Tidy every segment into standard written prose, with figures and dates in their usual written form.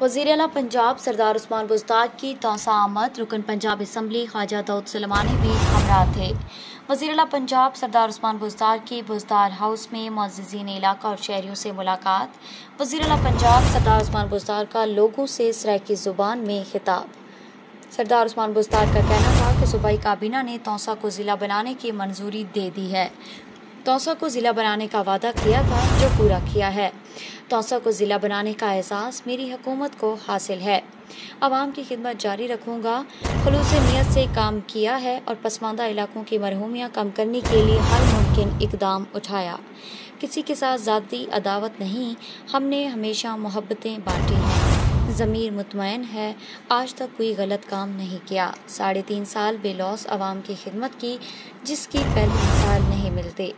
वज़ीर आला पंजाब सरदार उस्मान बुज़दार की तौसा आमद। रुकन पंजाब असम्बली ख्वाजा दाऊद सुलेमानी भी हमरा थे। वज़ीर आला पंजाब सरदार उस्मान बुज़दार की बुज़दार हाउस में मुअज़्ज़िज़ीन इलाका और शहरियों से मुलाकात। वज़ीर आला पंजाब सरदार उस्मान बुज़दार का लोगों से सराइकी ज़ुबान में खिताब। सरदार उस्मान बुज़दार का कहना था कि सूबाई काबीना ने तौसा को ज़िला बनाने की मंजूरी दे दी है। तौसा को ज़िला बनाने का वादा किया था, जो पूरा किया है। तौसा को ज़िला बनाने का एहसास मेरी हुकूमत को हासिल है। आवाम की खिदमत जारी रखूँगा। खुलूस नियत से काम किया है और पसमानदा इलाकों की मरहूमियाँ कम करने के लिए हर मुमकिन इकदाम उठाया। किसी के साथ ज़ाती अदावत नहीं, हमने हमेशा मोहब्बतें बांटी हैं। ज़मीर मुतमईन है, आज तक कोई गलत काम नहीं किया। 3.5 साल बेलौस आवाम की खिदमत की, जिसकी पहली मिसाल नहीं मिलती।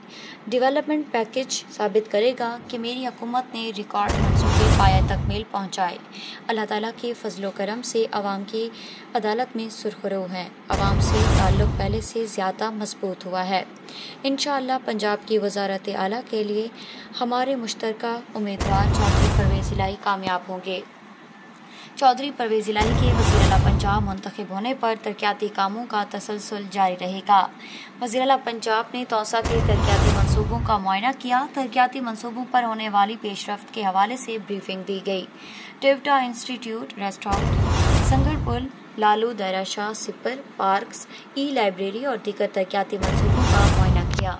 डेवलपमेंट पैकेज साबित करेगा कि मेरी हुकूमत ने रिकॉर्ड मंसूबे पाया तकमील पहुँचाए। अल्लाह ताला के फजलो करम से आवाम की अदालत में सुरखरू हैं। आवाम से ताल्लुक़ पहले से ज़्यादा मजबूत हुआ है। इंशाअल्लाह पंजाब की वज़ारत आला के लिए हमारे मुश्तरका उम्मीदवार चौधरी परवेज़ इलाही कामयाब होंगे। चौधरी परवेज़ इलाही के वज़ीर आला पंजाब मुंतखब होने पर तरक्याती कामों का तसलसल जारी रहेगा। वज़ीर आला पंजाब ने तौसा के तरक्याती मंसूबों का मुआयना किया। तरक्याती मंसूबों पर होने वाली पेशरफ्त के हवाले से ब्रीफिंग दी गई। टिवटा इंस्टीट्यूट, रेस्टोरेंट, संगर पुल, लालू दरा शाह सिपर, पार्क्स, ई लाइब्रेरी और दीगर तरक्याती मंसूबों का मुआयना किया।